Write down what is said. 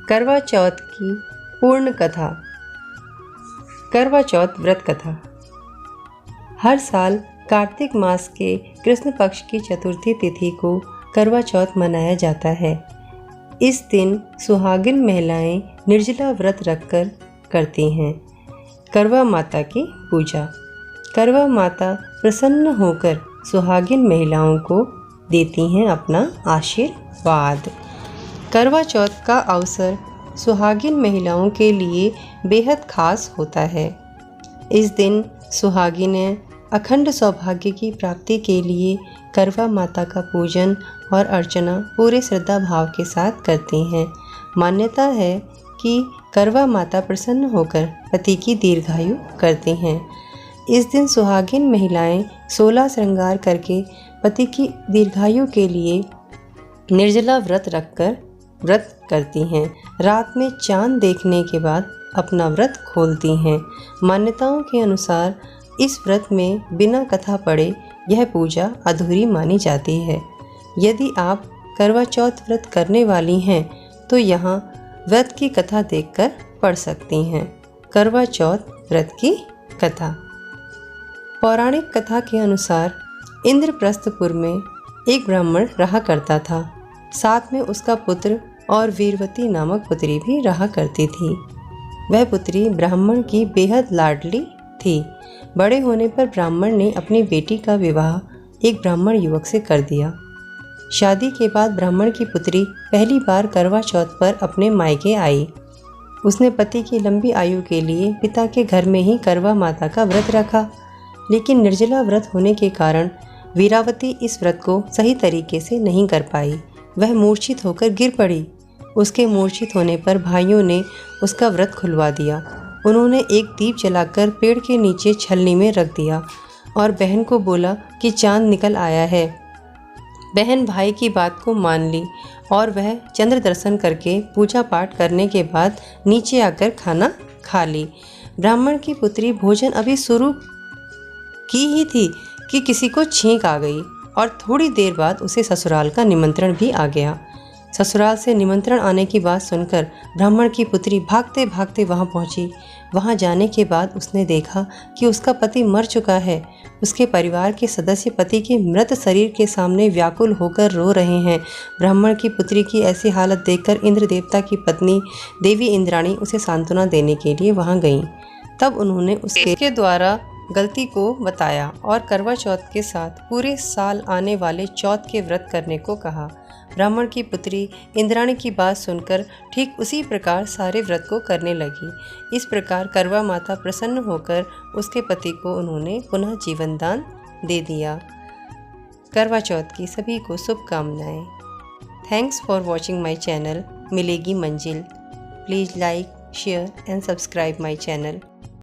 करवा चौथ की पूर्ण कथा। करवा चौथ व्रत कथा। हर साल कार्तिक मास के कृष्ण पक्ष की चतुर्थी तिथि को करवा चौथ मनाया जाता है। इस दिन सुहागिन महिलाएं निर्जला व्रत रखकर करती हैं करवा माता की पूजा। करवा माता प्रसन्न होकर सुहागिन महिलाओं को देती हैं अपना आशीर्वाद। करवा चौथ का अवसर सुहागिन महिलाओं के लिए बेहद खास होता है। इस दिन सुहागिनें अखंड सौभाग्य की प्राप्ति के लिए करवा माता का पूजन और अर्चना पूरे श्रद्धा भाव के साथ करती हैं। मान्यता है कि करवा माता प्रसन्न होकर पति की दीर्घायु करती हैं। इस दिन सुहागिन महिलाएं 16 श्रृंगार करके पति की दीर्घायु के लिए निर्जला व्रत रखकर व्रत करती हैं। रात में चांद देखने के बाद अपना व्रत खोलती हैं। मान्यताओं के अनुसार इस व्रत में बिना कथा पढ़े यह पूजा अधूरी मानी जाती है। यदि आप करवा चौथ व्रत करने वाली हैं तो यहाँ व्रत की कथा देखकर पढ़ सकती हैं। करवा चौथ व्रत की कथा। पौराणिक कथा के अनुसार इंद्रप्रस्थपुर में एक ब्राह्मण रहा करता था। साथ में उसका पुत्र और वीरवती नामक पुत्री भी रहा करती थी। वह पुत्री ब्राह्मण की बेहद लाडली थी। बड़े होने पर ब्राह्मण ने अपनी बेटी का विवाह एक ब्राह्मण युवक से कर दिया। शादी के बाद ब्राह्मण की पुत्री पहली बार करवा चौथ पर अपने मायके आई। उसने पति की लंबी आयु के लिए पिता के घर में ही करवा माता का व्रत रखा, लेकिन निर्जला व्रत होने के कारण वीरावती इस व्रत को सही तरीके से नहीं कर पाई। वह मूर्छित होकर गिर पड़ी। उसके मूर्छित होने पर भाइयों ने उसका व्रत खुलवा दिया। उन्होंने एक दीप जलाकर पेड़ के नीचे छलनी में रख दिया और बहन को बोला कि चांद निकल आया है। बहन भाई की बात को मान ली और वह चंद्र दर्शन करके पूजा पाठ करने के बाद नीचे आकर खाना खा ली। ब्राह्मण की पुत्री भोजन अभी शुरू की ही थी कि किसी को छींक आ गई और थोड़ी देर बाद उसे ससुराल का निमंत्रण भी आ गया। ससुराल से निमंत्रण आने की बात सुनकर ब्राह्मण की पुत्री भागते भागते वहां पहुंची। वहां जाने के बाद उसने देखा कि उसका पति मर चुका है। उसके परिवार के सदस्य पति के मृत शरीर के सामने व्याकुल होकर रो रहे हैं। ब्राह्मण की पुत्री की ऐसी हालत देखकर इंद्र देवता की पत्नी देवी इंद्राणी उसे सांत्वना देने के लिए वहां गईं। तब उन्होंने उसके द्वारा गलती को बताया और करवा चौथ के साथ पूरे साल आने वाले चौथ के व्रत करने को कहा। ब्राह्मण की पुत्री इंद्राणी की बात सुनकर ठीक उसी प्रकार सारे व्रत को करने लगी। इस प्रकार करवा माता प्रसन्न होकर उसके पति को उन्होंने पुनः जीवन दान दे दिया। करवा चौथ की सभी को शुभकामनाएं। Thanks for watching my channel मिलेगी मंजिल। Please like, share and subscribe my channel.